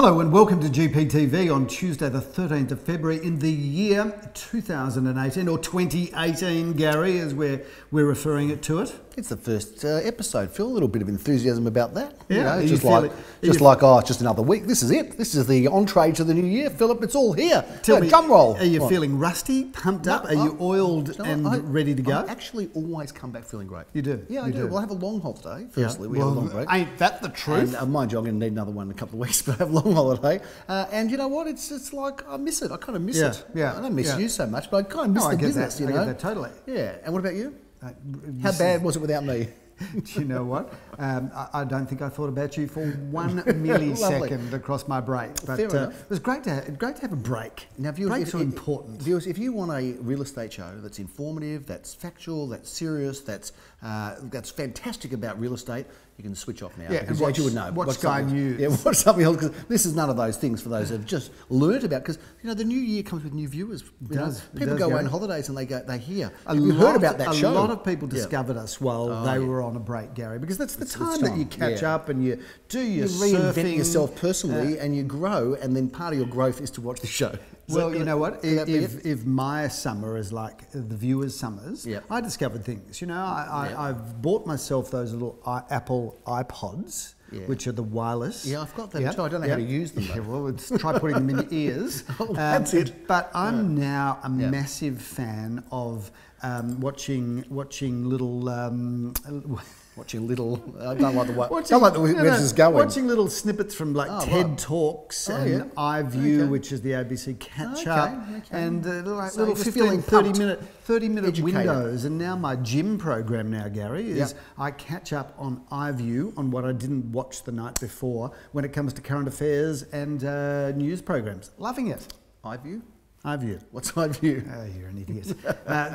Hello and welcome to GPTV on Tuesday the 13th of February in the year 2018 or 2018, Gary, as we're referring it to it. It's the first episode, Phil. A little bit of enthusiasm about that. Yeah, you know, it's just another week. This is it. This is the entree to the new year, Philip. It's all here. Tell me, drum roll. Are you feeling rusty, pumped up? Are you oiled and ready to go? I actually always come back feeling great. You do? Yeah, I do. We'll have a long holiday. Firstly, we have have a long break. Ain't that the truth? And, mind you, I'm going to need another one in a couple of weeks, but I have a long holiday. And you know what? It's like I miss it. I kind of miss it. Yeah. I don't miss you so much, but I kind of miss the business. I get that totally. Yeah. And what about you? How bad was it without me? Do you know what? I don't think I thought about you for 1 millisecond across my break. But it was great to have a break. Now, viewers, breaks are important. Viewers, if you want a real estate show that's informative, that's factual, that's serious, that's fantastic about real estate, you can switch off now. Yeah, and watch, you would know. Watch Sky News. Yeah, watch something else, because this is none of those things for those who have just learnt about. Because the new year comes with new viewers. People go away on holidays and they hear. You heard about that show. A lot of people discovered us while they were on a break, Gary, because that's the time that you catch up and you do your reinvent surfing. yourself personally and you grow, and then part of your growth is to watch the show. Well, you know what? If my summer is like the viewers' summers, I discovered things. I've bought myself those little Apple iPods, which are the wireless. Yeah, I've got them too. I don't know how to use them. Yeah, well, let's try putting them in your ears. That's it. But I'm now a massive fan of watching little. Watching little, I don't like the way where this is going. Watching little snippets from TED Talks and iView, which is the ABC catch-up, and little 15, 30-minute windows. And now my gym program now, Gary, is I catch up on iView on what I didn't watch the night before when it comes to current affairs and news programs. Loving it. iView? iView. What's iView? Oh, you're an idiot.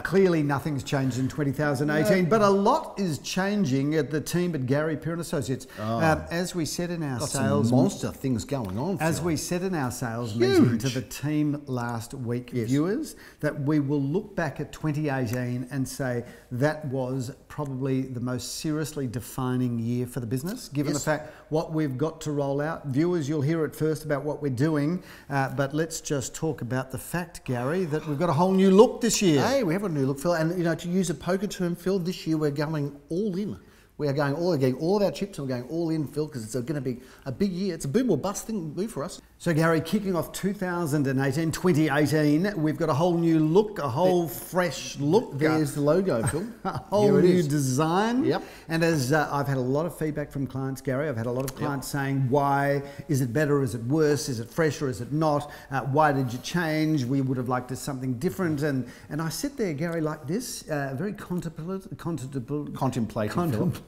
Clearly nothing's changed in 2018, but a lot is changing at the team at Gary Peer & Associates. As we said in our sales... Some monster things going on. As we said in our sales meeting to the team last week, viewers, that we will look back at 2018 and say that was probably the most seriously defining year for the business, given the fact what we've got to roll out. Viewers, you'll hear it first about what we're doing, but let's just talk about the fact, Gary, that we've got a whole new look this year. Hey, we have a new look, Phil, and to use a poker term, Phil, this year we're going all in. We are getting all of our chips and we're going all in, Phil, because it's going to be a big year. It's a boom or bust thing for us. So, Gary, kicking off 2018, we've got a whole new look, a whole fresh look. There's the logo, Phil. A whole new design. Yep. And as I've had a lot of feedback from clients, Gary, I've had a lot of clients saying, why? Is it better? Is it worse? Is it fresh or is it not? Why did you change? We would have liked something different. And I sit there, Gary, like this, very contemplative.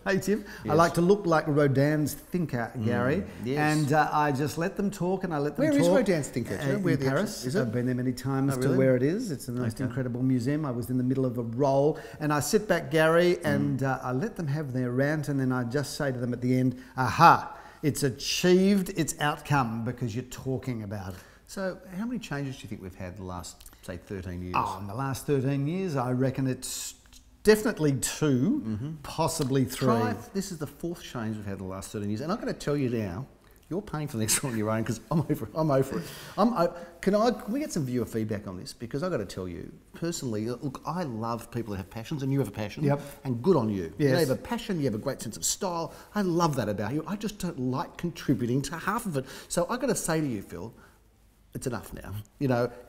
I like to look like Rodin's thinker, Gary, and I just let them talk and I let them talk. Where is Rodin's thinker? In Paris. Is it? I've been there many times to where it is. It's the most incredible museum. I was in the middle of a role and I sit back, Gary, and I let them have their rant, and then I just say to them at the end, aha, it's achieved its outcome because you're talking about it. So how many changes do you think we've had in the last, say, 13 years? Oh, in the last 13 years, I reckon it's definitely 2, possibly 3. This is the 4th change we've had in the last 13 years. And I'm going to tell you now, you're paying for the next one on your own, because I'm over it. Can we get some viewer feedback on this? Because I've got to tell you, personally, look, I love people that have passions, and you have a passion. Yep. And good on you. Yes. You have a passion, you have a great sense of style. I love that about you. I just don't like contributing to half of it. So I've got to say to you, Phil, it's enough now.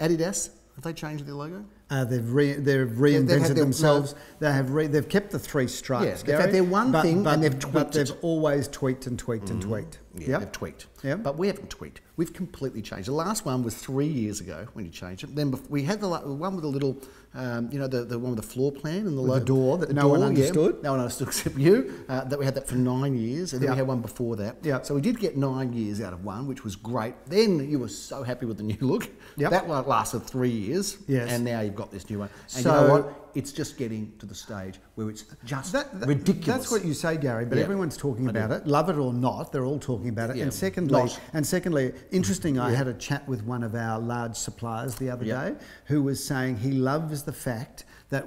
Adidas, have they changed their logo? They've reinvented themselves. They've kept the 3 stripes. Yes, they've had their one thing and they've tweaked but they've always tweaked and tweaked and tweaked. Yeah, they've tweaked. Yep. But we haven't tweaked. We've completely changed. The last one was 3 years ago when you changed it. Then we had the one with the little, the one with the floor plan and the logo. The door that no one understood. Yeah, no one understood except you. That we had that for 9 years, and then we had one before that. Yeah. So we did get 9 years out of one, which was great. Then you were so happy with the new look. Yep. That one lasted 3 years. Yes. And now you've got this new one. And so, you know what? It's just getting to the stage where it's just ridiculous. That's what you say, Gary, but everyone's talking about it. Love it or not, they're all talking about it. Yeah. And secondly, interesting, I had a chat with one of our large suppliers the other day who was saying he loves the fact that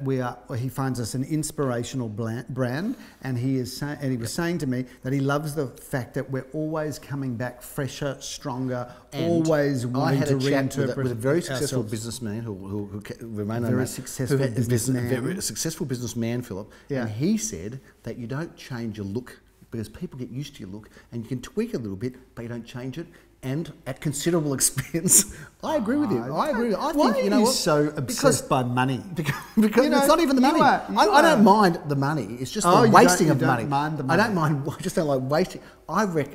he finds us an inspirational brand, and he was saying to me that he loves the fact that we're always coming back fresher, stronger, and always wanting to reinterpret with a very successful businessman who remained very successful businessman. Very successful businessman, Philip. Yeah. And he said that you don't change your look because people get used to your look, and you can tweak a little bit, but you don't change it. And at considerable expense. I agree with you. I agree with you. Why are you so obsessed by money? Because it's not even the money. I don't mind the money. It's just the wasting of money. Mind the money. I don't mind. I just don't like wasting.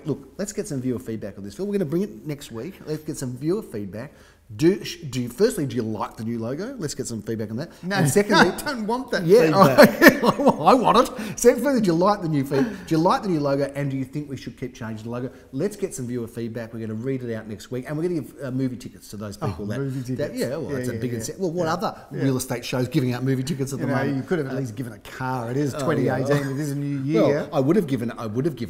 Look, let's get some viewer feedback on this, Phil. We're going to bring it next week. Let's get some viewer feedback. Firstly, do you like the new logo? Let's get some feedback on that. No, and secondly, I don't want that feedback. I want it. Secondly, do you like the new feed? Do you like the new logo? And do you think we should keep changing the logo? Let's get some viewer feedback. We're going to read it out next week, and we're going to give movie tickets to those people. Movie tickets. It's a big incentive. Well, what other real estate shows giving out movie tickets at the moment? You could have at least given a car. It is 2018. It is a new year. Well, I would have given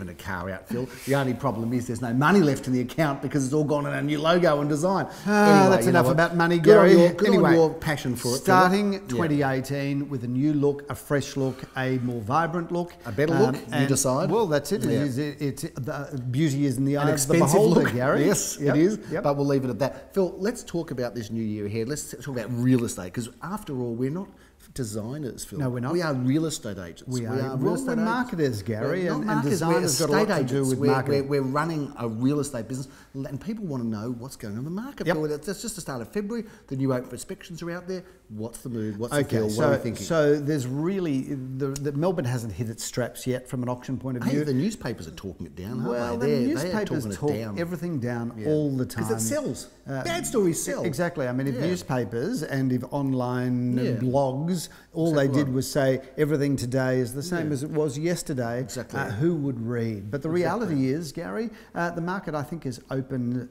a car out, Phil. The only problem is there's no money left in the account because it's all gone on a new logo and design. Anyway, that's enough about money. Gary. Good on your passion for it. Starting 2018 with a new look, a fresh look, a more vibrant look. A better look, you decide. Well, that's it. Yeah. The beauty is in the eye of the expensive beholder, look. Gary. Yes, it is. But we'll leave it at that. Phil, let's talk about this new year ahead. Let's talk about real estate, because after all, we're not designers, Phil. No, we're not. We are real estate agents. We are real estate marketers, Gary, and marketers, designers got a lot to do with marketing. We're running a real estate business, and people want to know what's going on in the market. Yep. That's just the start of February. The new open inspections are out there. What's the mood? What's the feel? What are we thinking? So there's really the Melbourne hasn't hit its straps yet from an auction point of view. The newspapers are talking it down. Well, the newspapers talk everything down all the time because it sells. Bad stories sell. Exactly. I mean, if newspapers and if online blogs, all they did was say everything today is the same as it was yesterday. Exactly. Who would read? But the reality is, Gary, the market I think is open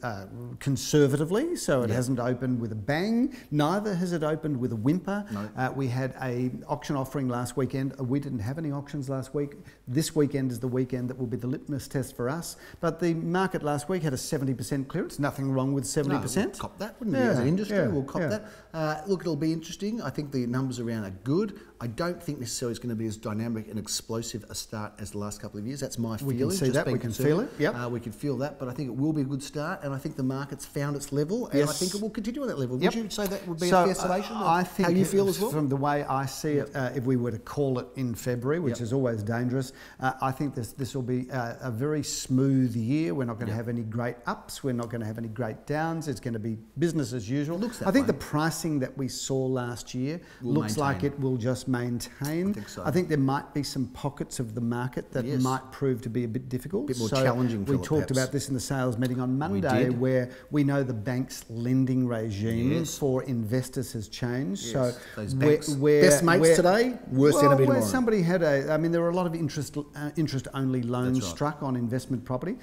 conservatively, so it hasn't opened with a bang. Neither has it opened with a whimper. No. We had a auction offering last weekend. We didn't have any auctions last week. This weekend is the weekend that will be the litmus test for us. But the market last week had a 70% clearance. Nothing wrong with 70%. We'll cop that, wouldn't we? As an industry, we'll cop that. Look, it'll be interesting. I think the numbers around are good. I don't think necessarily it's going to be as dynamic and explosive a start as the last couple of years. That's my feeling. We can see that. We can feel it. Yep. We can feel that. But I think it will be a good start. And I think the market's found its level. And I think it will continue on that level. Would you say that would be a fair summation of how you feel as well? From the way I see it, if we were to call it in February, which is always dangerous, I think this will be a very smooth year. We're not going to have any great ups. We're not going to have any great downs. It's going to be business as usual. I think the pricing that we saw last year looks like it will just maintain. I think there might be some pockets of the market that might prove to be a bit difficult. A bit more challenging. We talked about this in the sales meeting on Monday, where we know the bank's lending regime for investors has changed. So those banks, best mates today, worst enemy tomorrow. Somebody had there were a lot of interest-only loans struck on investment property.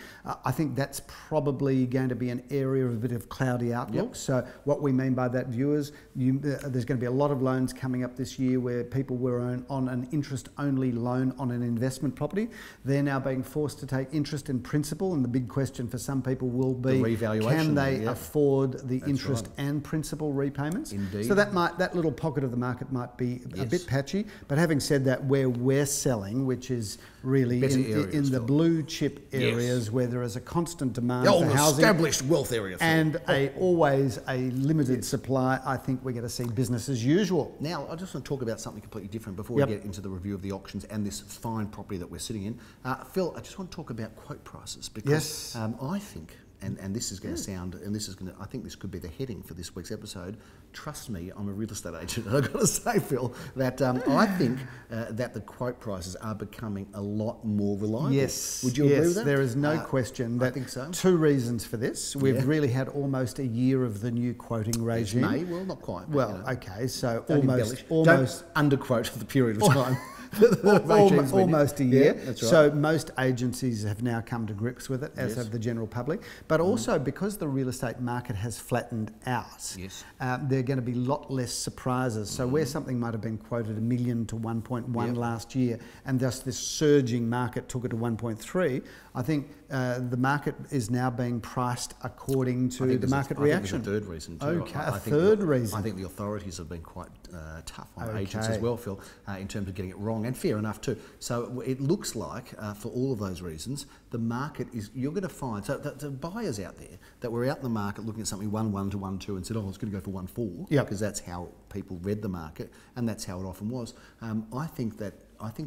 I think that's probably going to be an area of a bit of cloudy outlook. So what we mean by that, viewers, there's going to be a lot of loans coming up this year where people were on an interest-only loan on an investment property. They're now being forced to take interest in principal, and the big question for some people will be, can they afford the interest and principal repayments? Indeed. So that little pocket of the market might be a bit patchy. But having said that, where we're selling, which is really in the blue chip areas where there is a constant demand for housing, established wealth areas, and always a limited supply, I think we're going to see business as usual. Now, I just want to talk about something completely different before we get into the review of the auctions and this fine property that we're sitting in. Phil, I just want to talk about quote prices because I think, and this is going to sound, and this is going to, I think this could be the heading for this week's episode. Trust me, I'm a real estate agent, and I've got to say, Phil, that I think that the quote prices are becoming a lot more reliable. Yes. Would you agree with that? There is no question that. I think so. Two reasons for this. We've really had almost a year of the new quoting regime. May, well, not quite. But, well, okay, so don't almost don't underquote the period of time. Almost a year. Yeah, that's right. So most agencies have now come to grips with it, as have the general public. But also because the real estate market has flattened out, there are going to be a lot less surprises. So where something might have been quoted $1 million to 1.1 last year, and thus this surging market took it to 1.3, I think the market is now being priced according to the market reaction. I think there's a third reason too. Okay, I think third reason. I think the authorities have been quite tough on agents as well, Phil, in terms of getting it wrong, and fair enough too. So it looks like, for all of those reasons, the market is, you're going to find, so the buyers out there that were out in the market looking at something 1.1 to 1.2 and said, oh, it's going to go for 1.4, because that's how people read the market, and that's how it often was. I think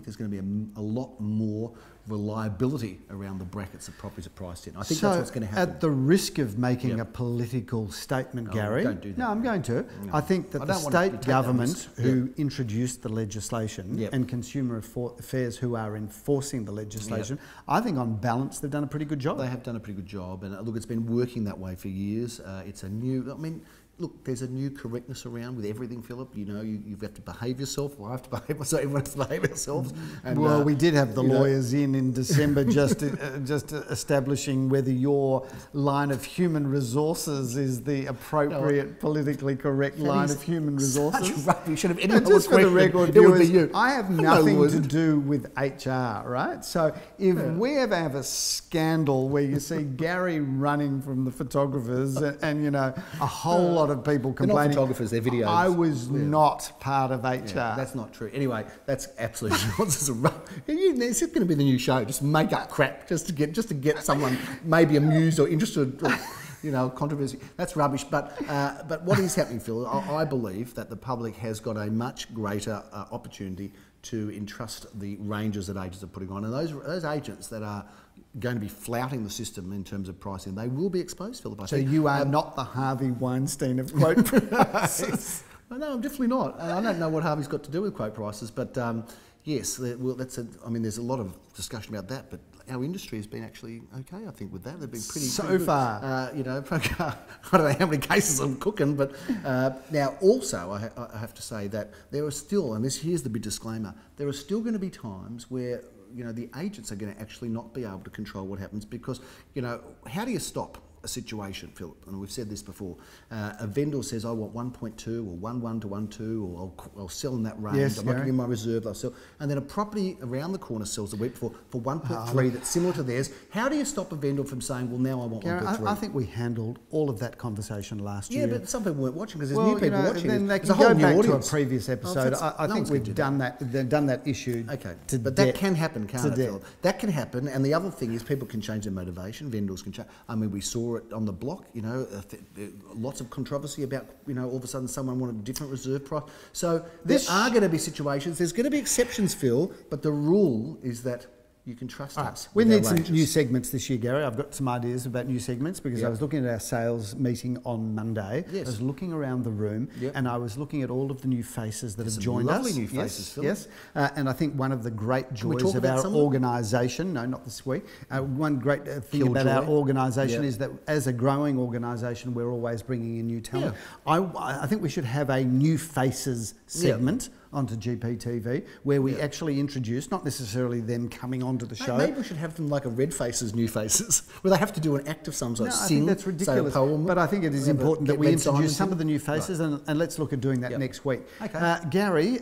there's going to be a lot more reliability around the brackets of properties are priced in. I think that's what's going to happen. At the risk of making a political statement, Gary, don't do that. No, I'm going to. No. I think that the state government who introduced the legislation and Consumer Affairs who are enforcing the legislation, I think on balance they've done a pretty good job. They have done a pretty good job, and look, it's been working that way for years. It's a new, I mean, look, there's a new correctness around with everything, Philip. You know, you've got to behave yourself. Well, I have to behave myself. Everyone has to behave themselves. And, well, we did have the lawyers in December just establishing whether your line of human resources is the appropriate, politically correct line of human resources. Such rubbish. Should have anyone just for the record, viewers, I have nothing to do with HR, right? So if we ever have a scandal where you see Gary running from the photographers and you know, a whole lot of people complaining. They're not photographers, they're videos. I was not part of HR. That's not true. Anyway, that's absolutely nonsense. This is going to be the new show. Just make up crap just to get someone maybe amused or interested. Or, you know, controversy. That's rubbish. But what is happening, Phil? I believe that the public has got a much greater opportunity to entrust the ranges that agents are putting on, and those agents that are going to be flouting the system in terms of pricing, they will be exposed, Philip. So you are not the Harvey Weinstein of quote prices. No, I'm definitely not. I don't know what Harvey's got to do with quote prices, but yes, I mean, there's a lot of discussion about that, but our industry has been actually okay, I think, with that. They've been pretty far. You know, I don't know how many cases I'm cooking, but now also I have to say that there are still, and here's the big disclaimer, there are still going to be times where, you know, the agents are going to actually not be able to control what happens because, you know, how do you stop a situation, Philip? And we've said this before. A vendor says, I want 1.2 or 1.1 to 1.2, or I'll sell in that range. Yes, I'm not going to give my reserve, I'll sell. And then a property around the corner sells the week before for 1.3 that's similar to theirs. How do you stop a vendor from saying, well, now I want 1.3? I think we handled all of that conversation last year. Yeah, but some people weren't watching because there's new people watching. Then they can go back to a previous episode. I think we've done that issue. Okay, but that can happen, can't it, Phil? That can happen. And the other thing is people can change their motivation. Vendors can change. I mean, we saw it on the block. You know, lots of controversy about, you know, all of a sudden someone wanted a different reserve price. So there are going to be situations, there's going to be exceptions, Phil, but the rule is that you can trust us. We need some new segments this year, Gary. I've got some ideas about new segments because I was looking at our sales meeting on Monday. Yes. I was looking around the room and I was looking at all of the new faces that have joined us. Lovely new faces, Phil. Yes, and I think one of the great joys of our organisation, no, not this week, one great thing about our organisation is that as a growing organisation, we're always bringing in new talent. Yeah. I think we should have a new faces segment onto GPTV where we actually introduce, not necessarily them coming onto the show. Maybe we should have them like a Red Faces, New Faces, where they have to do an act of some sort. I think that's ridiculous. Say a poem, but I think it is important that we introduce some of the new faces and let's look at doing that next week. Okay. Gary,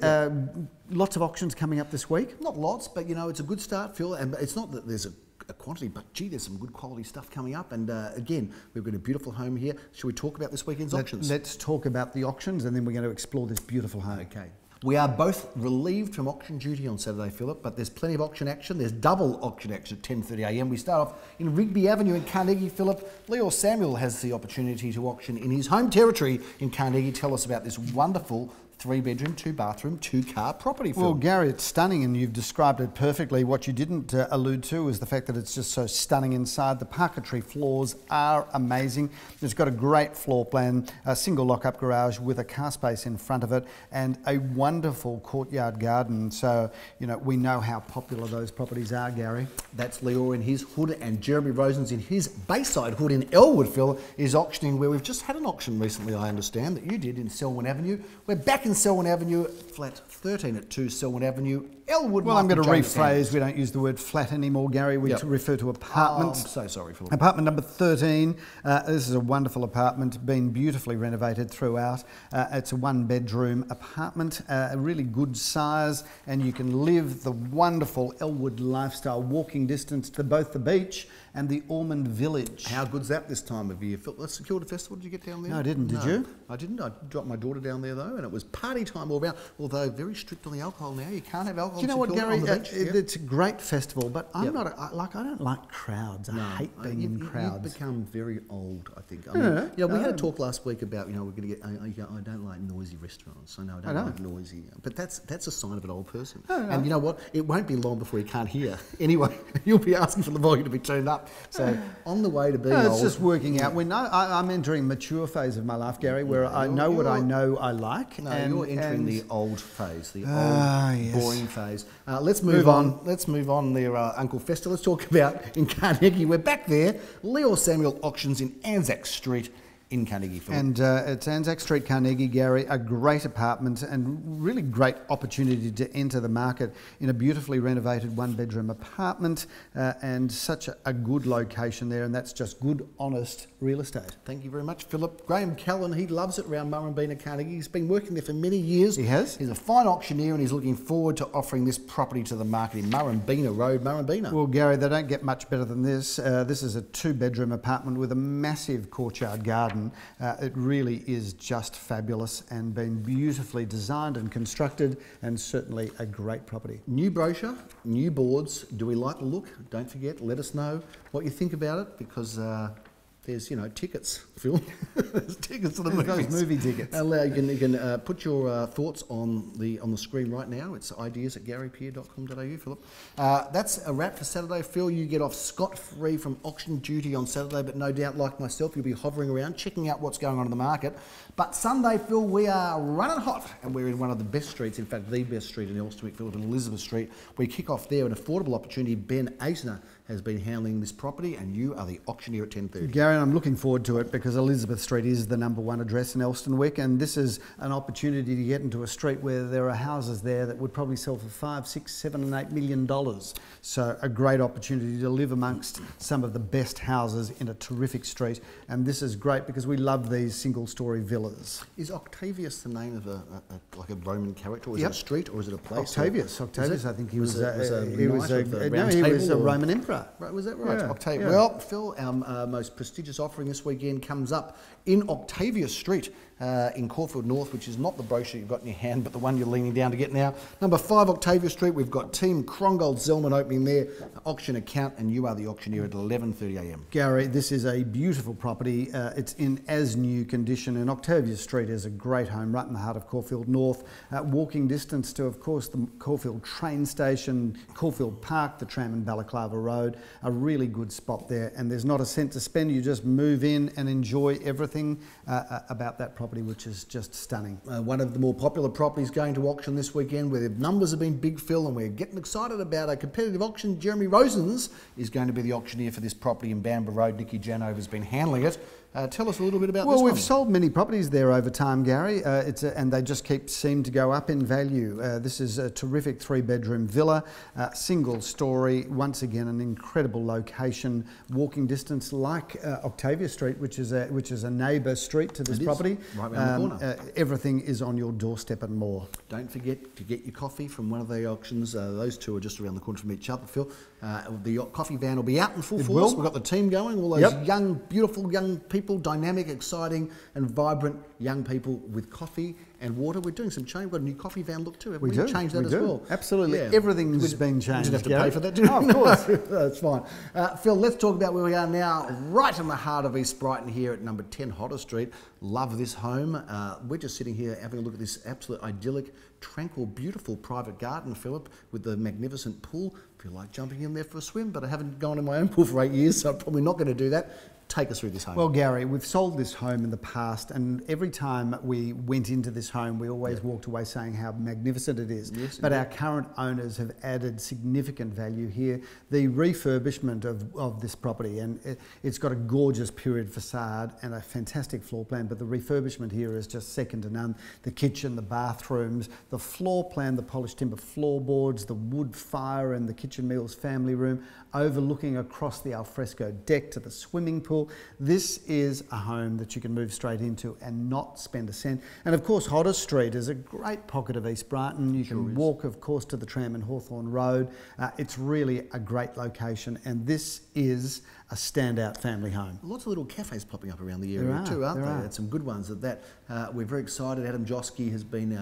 lots of auctions coming up this week. Not lots, but you know, it's a good start, Phil, and it's not that there's a quantity, but gee, there's some good quality stuff coming up. And again, we've got a beautiful home here. Should we talk about this weekend's auctions? Let's talk about the auctions and then we're going to explore this beautiful home. Okay. We are both relieved from auction duty on Saturday, Philip, but there's plenty of auction action. There's double auction action at 10:30am. We start off in Rigby Avenue in Cantigny, Philip. Leo Samuel has the opportunity to auction in his home territory in Cantigny. Tell us about this wonderful 3-bedroom, 2-bathroom, 2-car property, Phil. Well, Gary, it's stunning and you've described it perfectly. What you didn't allude to is the fact that it's just so stunning inside. The parquetry floors are amazing. It's got a great floor plan, a single lock-up garage with a car space in front of it and a wonderful courtyard garden. So, you know, we know how popular those properties are, Gary. That's Leo in his hood, and Jeremy Rosen's in his Bayside hood in Elwood, Phil, is auctioning where we've just had an auction recently, I understand, that you did in Silwan Avenue. We're back in Silwan Avenue, flat 13 at 2 Silwan Avenue, Elwood. Well, I'm going to Martin rephrase. We don't use the word flat anymore, Gary. We refer to apartments. I'm so sorry, Philip. Apartment number 13. This is a wonderful apartment, been beautifully renovated throughout. It's a one-bedroom apartment, a really good size, and you can live the wonderful Elwood lifestyle, walking distance to both the beach and the Ormond Village. How good's that this time of year? Philip, let's secure the festival. Did you get down there? No, I didn't. Did you? I didn't. I dropped my daughter down there though, and it was party time all around. Although very strict on the alcohol now. You can't have alcohol. Do you know what, Gary? On the beach. It's a great festival, but I'm not. I don't like crowds. I hate being in crowds. You've become very old, I think. I mean, we had a talk last week about we're going to get. I don't like noisy restaurants. I know I don't like noisy, but that's a sign of an old person. And you know what? It won't be long before you can't hear. Anyway, you'll be asking for the volume to be turned up. So on the way to being old. It's just working out. I'm entering a mature phase of my life, Gary, where I know what I know I like. No, you're entering the old phase, the old boring phase. Let's move on. Let's move on there, Uncle Fester. Let's talk about in Cantigny. We're back there. Leo Samuel Auctions in Anzac Street in Cantigny. And it's Anzac Street, Carnegie, Gary, a great apartment and really great opportunity to enter the market in a beautifully renovated one-bedroom apartment and such a good location there, and that's just good, honest real estate. Thank you very much, Philip. Graham Callan, he loves it around Murrumbina, Carnegie. He's been working there for many years. He has. He's a fine auctioneer and he's looking forward to offering this property to the market in Murrumbina Road, Murrumbina. Well, Gary, they don't get much better than this. This is a two-bedroom apartment with a massive courtyard garden. It really is just fabulous and been beautifully designed and constructed, and certainly a great property. New brochure, new boards. Do we like the look? Don't forget, let us know what you think about it, because there's, tickets, Phil. There's tickets to the movies. Those movie tickets. You can put your thoughts on the screen right now. It's ideas@garypeer.com.au, Philip. That's a wrap for Saturday. Phil, you get off scot-free from auction duty on Saturday, but no doubt, like myself, you'll be hovering around, checking out what's going on in the market. But Sunday, Phil, we are running hot, and we're in one of the best streets, in fact, the best street in Elsternwick, Philip, in Elizabeth Street. We kick off there, an affordable opportunity. Ben Aitner has been handling this property, and you are the auctioneer at 10:30. Gary, I'm looking forward to it because Elizabeth Street is the #1 address in Elsternwick, and this is an opportunity to get into a street where there are houses there that would probably sell for $5, $6, $7 and $8 million. So a great opportunity to live amongst some of the best houses in a terrific street, and this is great because we love these single-storey villas. Is Octavius the name of like a Roman character, or is it a street, or is it a place? Octavius, I think he was a Roman emperor. Right, was that right? Yeah, Octavia. Well, Phil, our most prestigious offering this weekend comes up in Octavia Street in Caulfield North, which is not the brochure you've got in your hand, but the one you're leaning down to get now. Number 5 Octavia Street. We've got Team Krongold Zellman opening there, auction account, and you are the auctioneer at 11:30 a.m. Gary, this is a beautiful property. It's in as new condition, and Octavia Street is a great home right in the heart of Caulfield North. Walking distance to, of course, the Caulfield train station, Caulfield Park, the tram and Balaclava Road. A really good spot there, and there's not a cent to spend. You just move in and enjoy everything about that property, which is just stunning. One of the more popular properties going to auction this weekend, where the numbers have been big, Phil, and we're getting excited about a competitive auction. Jeremy Rosens is going to be the auctioneer for this property in Bamber Road. Nicky Janover has been handling it. Tell us a little bit about this one. Well, we've sold many properties there over time, Gary, and they just seem to go up in value. This is a terrific 3-bedroom villa, single story, once again an incredible location, walking distance like Octavia Street, which is a neighbour street to this property. Right around the corner. Everything is on your doorstep and more. Don't forget to get your coffee from one of the auctions. Those two are just around the corner from each other, Phil. The coffee van will be out in full force. We've got the team going, all those young, beautiful young people, dynamic, exciting and vibrant young people with coffee and water. We're doing some change. We've got a new coffee van look too. We do. Changed that as well. Absolutely. Yeah. Everything's been changed. We didn't have to pay for that, do we? Oh, of course. That's fine. Phil, let's talk about where we are now, right in the heart of East Brighton here at number 10 Hodder Street. Love this home. We're just sitting here having a look at this absolute idyllic, tranquil, beautiful private garden, Philip, with the magnificent pool. I feel like jumping in there for a swim, but I haven't gone in my own pool for 8 years, so I'm probably not going to do that. Take us through this home. Well, Gary, we've sold this home in the past, and every time we went into this home, we always walked away saying how magnificent it is. Yes, but our current owners have added significant value here. The refurbishment of this property, and it's got a gorgeous period facade and a fantastic floor plan, but the refurbishment here is just second to none. The kitchen, the bathrooms, the floor plan, the polished timber floorboards, the wood fire and the kitchen meals family room, overlooking across the alfresco deck to the swimming pool. This is a home that you can move straight into and not spend a cent. And of course, Hodder Street is a great pocket of East Brighton. You can walk, of course, to the tram in Hawthorne Road. It's really a great location, and this is a standout family home. Lots of little cafes popping up around the area too, aren't there? Some good ones at that. We're very excited. Adam Joski has been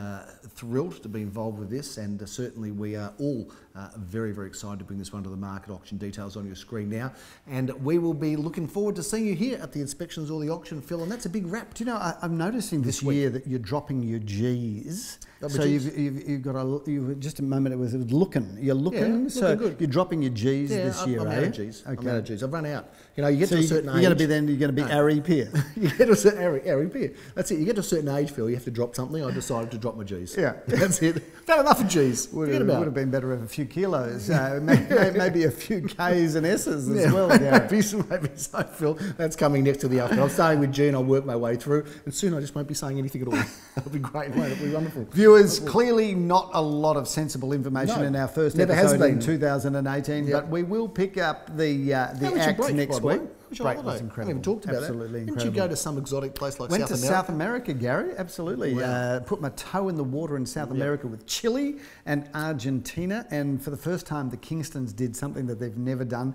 thrilled to be involved with this, and certainly we are all very, very excited to bring this one to the market. Auction details on your screen now, and we will be looking forward to seeing you here at the inspections or the auction, Phil, and that's a big wrap. Do you know, I'm noticing this year that you're dropping your G's. So you've got just a moment. It was looking. You're looking. So good. You're dropping your G's this year, I'm out of G's. Okay. I'm out of G's. I've run out. You know, you get to a certain age. You're going to be Ari Peer. You get to a certain Ari Peer. That's it. You get to a certain age, Phil. You have to drop something. I decided to drop my G's. Yeah, that's it. Not enough of G's. Would have been better with a few kilos, maybe a few K's and S's as well. Maybe so, Phil. That's coming next to the after. I'm starting with G and I'll work my way through, and soon I just won't be saying anything at all. That'll be great. It'll be wonderful. Viewers, clearly not a lot of sensible information in our first episode in 2018, but we will pick up the act next week. Break was incredible. I haven't even talked about Absolutely that. incredible. Didn't you go to some exotic place like South America? Went to South America, Gary, absolutely. Wow. Put my toe in the water in South America with Chile and Argentina, and for the first time the Kingstons did something that they've never done.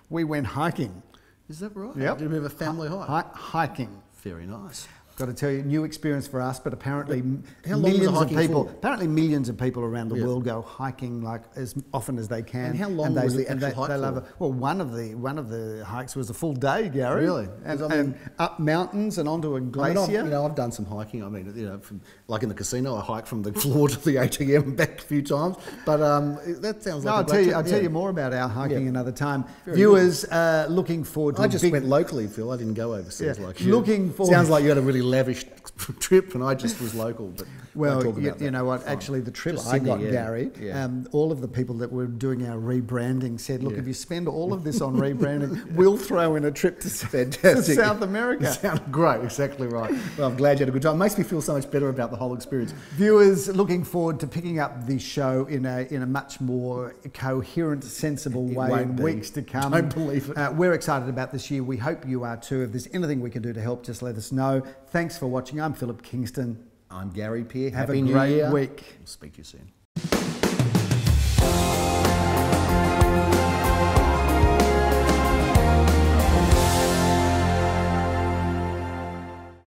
We went hiking. Is that right? Yep. Did we have a family hike? Hiking. Very nice. Got to tell you, new experience for us, but apparently millions of people around the world go hiking like as often as they can. And how long was the actual hike for? Well, one of the hikes was a full day, Gary. Really? And up mountains and onto a glacier. I've done some hiking. I mean, like in the casino, I hiked from the floor to the ATM and back a few times. But that sounds like I'll tell you more about our hiking another time. Viewers, looking forward to I just went locally, Phil. I didn't go overseas like you. Looking forward. Sounds like you had a really lavish trip, and I just was local. But well, you know what? Actually, the trip I got, Gary, all of the people that were doing our rebranding said, "Look, if you spend all of this on rebranding, we'll throw in a trip to South America." Sounds great, exactly right. Well, I'm glad you had a good time. It makes me feel so much better about the whole experience. Viewers, looking forward to picking up the show in a much more coherent, sensible way in weeks to come. Don't believe it. We're excited about this year. We hope you are too. If there's anything we can do to help, just let us know. Thanks for watching. I'm Philip Kingston. I'm Gary Peer. Have a great week. We'll speak to you soon.